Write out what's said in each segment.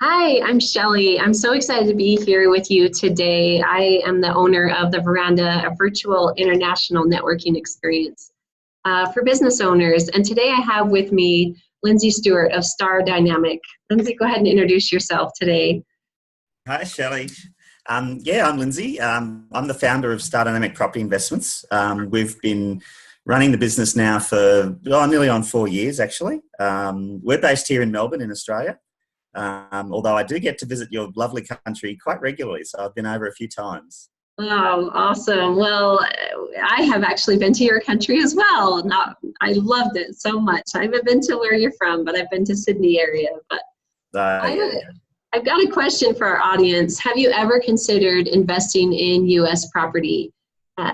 Hi, I'm Shelly. I'm so excited to be here with you today. I am the owner of the Veranda, a virtual international networking experience for business owners. And today I have with me Lindsay Stewart of Star Dynamic. Lindsay, go ahead and introduce yourself today. Hi, Shelly. I'm Lindsay. I'm the founder of Star Dynamic Property Investments. We've been running the business now for nearly on 4 years, actually. We're based here in Melbourne, in Australia, although I do get to visit your lovely country quite regularly, so I've been over a few times. Oh, awesome. Well, I have actually been to your country as well. I loved it so much. I haven't been to where you're from, but I've been to Sydney area. But Yeah. I've got a question for our audience. Have you ever considered investing in U.S. property?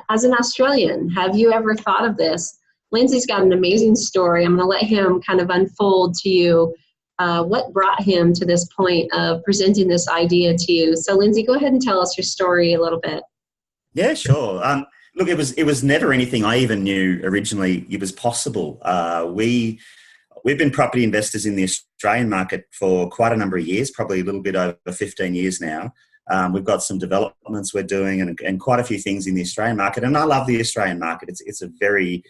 As an Australian, have you ever thought of this? Lindsay's got an amazing story. I'm going to let him kind of unfold to you what brought him to this point of presenting this idea to you. So, Lindsay, go ahead and tell us your story a little bit. Yeah, sure. Look, it was never anything I even knew originally it was possible. We've been property investors in the Australian market for quite a number of years, probably a little bit over 15 years now. We've got some developments we're doing and quite a few things in the Australian market. And I love the Australian market. It's a very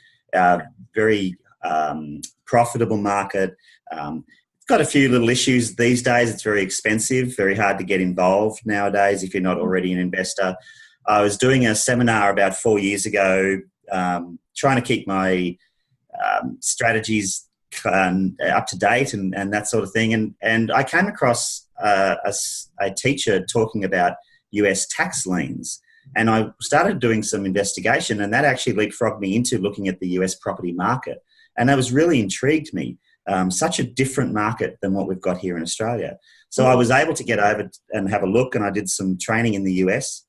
profitable market. It's got a few little issues these days. It's very expensive, very hard to get involved nowadays if you're not already an investor. I was doing a seminar about 4 years ago, trying to keep my strategies up to date and that sort of thing. And I came across a teacher talking about US tax liens. And I started doing some investigation, and that actually leapfrogged me into looking at the US property market. And that was really intrigued me. Such a different market than what we've got here in Australia. So I was able to get over and have a look, and I did some training in the US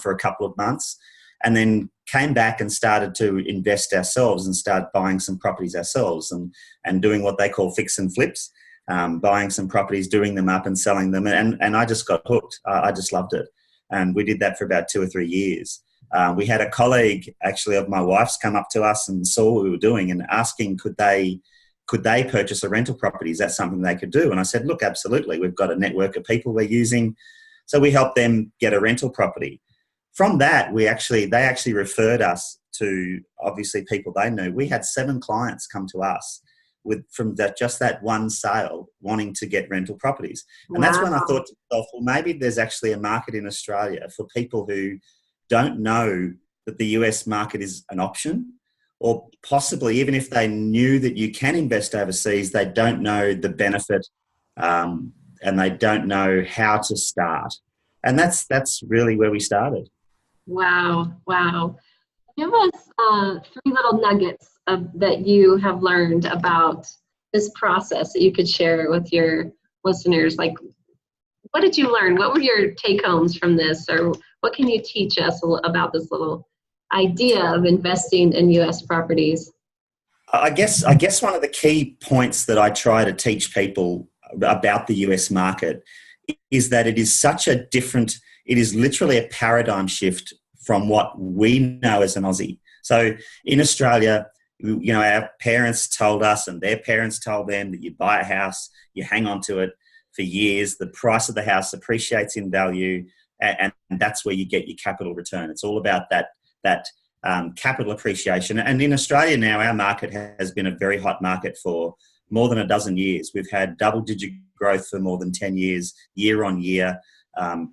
for a couple of months, and then came back and started to invest ourselves and start buying some properties ourselves and doing what they call fix and flips, buying some properties, doing them up and selling them. And I just got hooked. I just loved it. And we did that for about 2 or 3 years. We had a colleague actually of my wife's come up to us and saw what we were doing and asking could they purchase a rental property? Is that something they could do? And I said, look, absolutely. We've got a network of people we're using. So we helped them get a rental property. From that, they actually referred us to, obviously, people they knew. We had 7 clients come to us from just that one sale wanting to get rental properties. And Wow. That's when I thought to myself, well, maybe there's actually a market in Australia for people who don't know that the US market is an option, or possibly even if they knew that you can invest overseas, they don't know the benefit and they don't know how to start. And that's really where we started. Wow. Give us 3 little nuggets that you have learned about this process that you could share with your listeners. Like, what did you learn? What were your take homes from this? Or what can you teach us about this little idea of investing in U.S. properties? I guess one of the key points that I try to teach people about the US market is that it is literally a paradigm shift from what we know as an Aussie. So in Australia, our parents told us and their parents told them that you buy a house, you hang on to it for years, the price of the house appreciates in value, and that's where you get your capital return. It's all about that capital appreciation. And in Australia now, our market has been a very hot market for more than a dozen years. We've had double-digit growth for more than 10 years, year on year,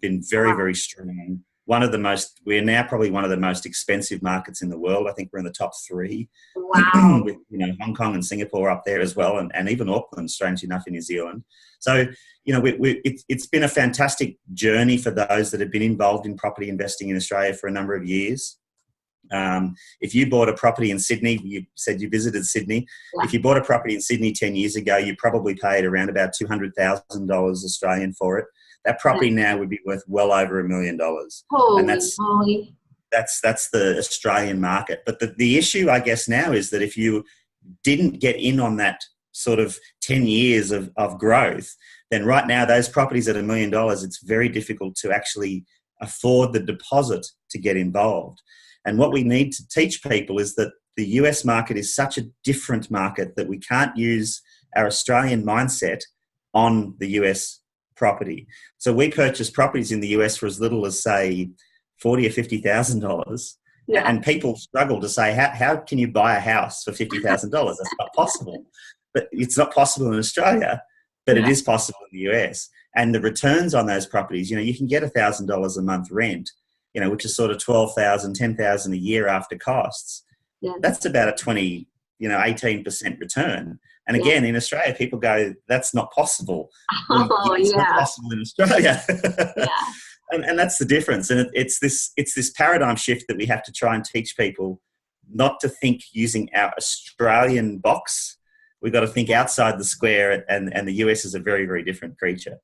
been very, very strong. We're now probably one of the most expensive markets in the world. I think we're in the top 3. Wow. With Hong Kong and Singapore up there as well, and even Auckland, strangely enough, in New Zealand. So it's been a fantastic journey for those that have been involved in property investing in Australia for a number of years. If you bought a property in Sydney, you said you visited Sydney. Yeah. If you bought a property in Sydney 10 years ago, you probably paid around about $200,000 Australian for it. That property now would be worth well over $1 million. Holy And that's moly. that's the Australian market. But the issue, I guess, now is that if you didn't get in on that sort of 10 years of growth, then right now those properties at $1 million, it's very difficult to actually afford the deposit to get involved. And what we need to teach people is that the US market is such a different market that we can't use our Australian mindset on the US property. So we purchase properties in the US for as little as, say, $40,000 or $50,000. Yeah. And people struggle to say, how can you buy a house for $50,000? That's not possible. But it's not possible in Australia, but it is possible in the US. And the returns on those properties, you can get $1,000 a month rent, which is sort of $12,000, $10,000 a year after costs. Yeah. That's about a 18% return. And again, in Australia, people go, that's not possible. Well, it's not possible in Australia. Yeah. And that's the difference. And it's this paradigm shift that we have to try and teach people not to think using our Australian box. We've got to think outside the square, and the US is a very, very different creature.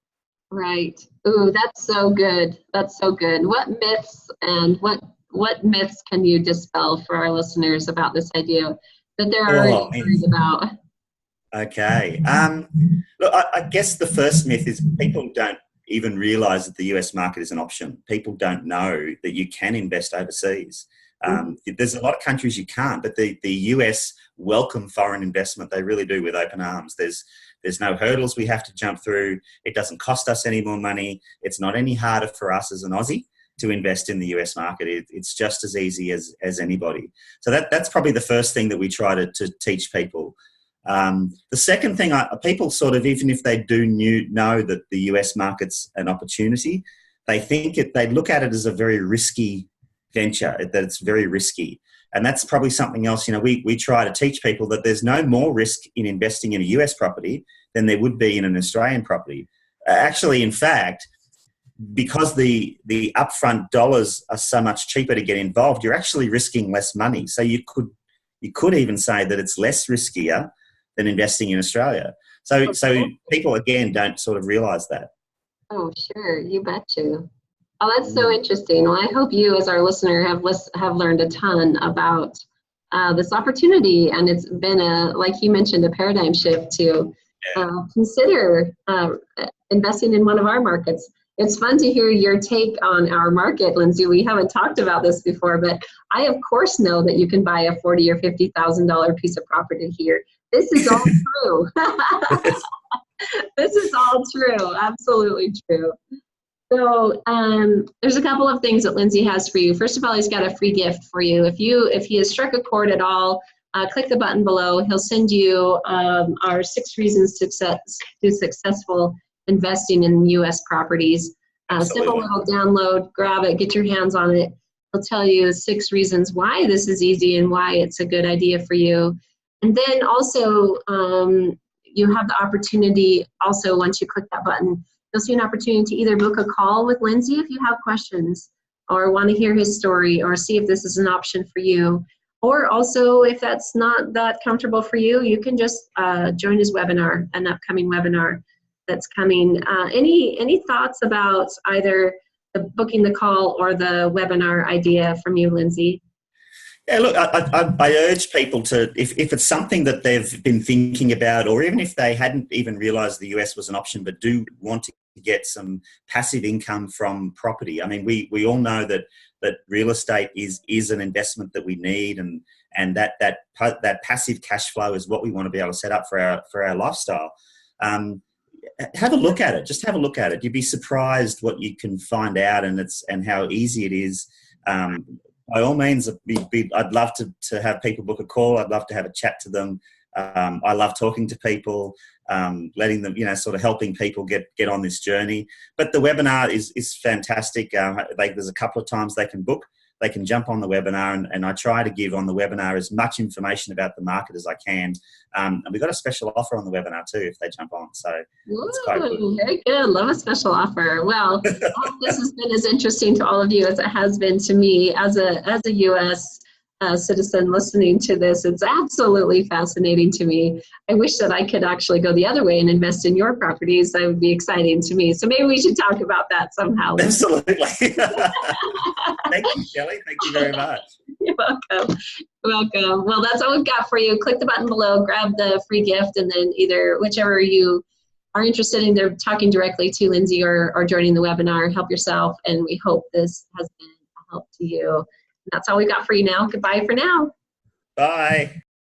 Right. Ooh, that's so good. That's so good. What myths and what myths can you dispel for our listeners about this idea that they're already worried about? Okay. Look, I guess the first myth is people don't even realize that the US market is an option. People don't know that you can invest overseas. There's a lot of countries you can't, but the US welcome foreign investment. They really do with open arms. There's no hurdles we have to jump through. It doesn't cost us any more money. It's not any harder for us as an Aussie to invest in the US market. It's just as easy as anybody. So that's probably the first thing that we try to teach people. The second thing, people sort of, even if they do know that the US market's an opportunity, they look at it as a very risky venture, that it's very risky. And that's probably something else, we try to teach people that there's no more risk in investing in a US property than there would be in an Australian property. Actually, in fact, because the upfront dollars are so much cheaper to get involved, you're actually risking less money. So you could even say that it's less riskier than investing in Australia. So people, again, don't sort of realise that. Oh, sure. You bet you. Oh, that's so interesting. Well, I hope you, as our listener, have learned a ton about this opportunity. And it's been, like you mentioned, a paradigm shift to consider investing in one of our markets. It's fun to hear your take on our market, Lindsay. We haven't talked about this before, but I, of course, know that you can buy a $40,000 or $50,000 piece of property here. This is all true. This is all true. Absolutely true. So there's a couple of things that Lindsay has for you. First of all, he's got a free gift for you. If he has struck a chord at all, click the button below. He'll send you our 6 reasons to successful investing in U.S. properties. Simple little download, grab it, get your hands on it. He'll tell you 6 reasons why this is easy and why it's a good idea for you. And then also you have the opportunity, also once you click that button, you'll see an opportunity to either book a call with Lindsay if you have questions or want to hear his story or see if this is an option for you. Or also, if that's not that comfortable for you, you can just join his webinar, an upcoming webinar that's coming. Any thoughts about either the booking the call or the webinar idea from you, Lindsay? Yeah, look, I urge people to, if it's something that they've been thinking about, or even if they hadn't even realised the US was an option, but do want to get some passive income from property. I mean, we all know that real estate is an investment that we need, and that passive cash flow is what we want to be able to set up for our lifestyle. Have a look at it. Just have a look at it. You'd be surprised what you can find out, and how easy it is. By all means, I'd love to have people book a call. I'd love to have a chat to them. I love talking to people, letting them, sort of helping people get on this journey. But the webinar is fantastic. There's a couple of times they can book. They can jump on the webinar, and I try to give on the webinar as much information about the market as I can. And we've got a special offer on the webinar too if they jump on. So it's quite good. Very good. Love a special offer. Well, I hope this has been as interesting to all of you as it has been to me as a U.S. Citizen listening to this. It's absolutely fascinating to me. I wish that I could actually go the other way and invest in your properties. That would be exciting to me. So maybe we should talk about that somehow. Absolutely. Thank you, Shelly. Thank you very much. You're welcome. Welcome. Well, that's all we've got for you. Click the button below, grab the free gift, and then either whichever you are interested in, either talking directly to Lindsay or joining the webinar, help yourself. And we hope this has been a help to you. That's all we got for you now. Goodbye for now. Bye.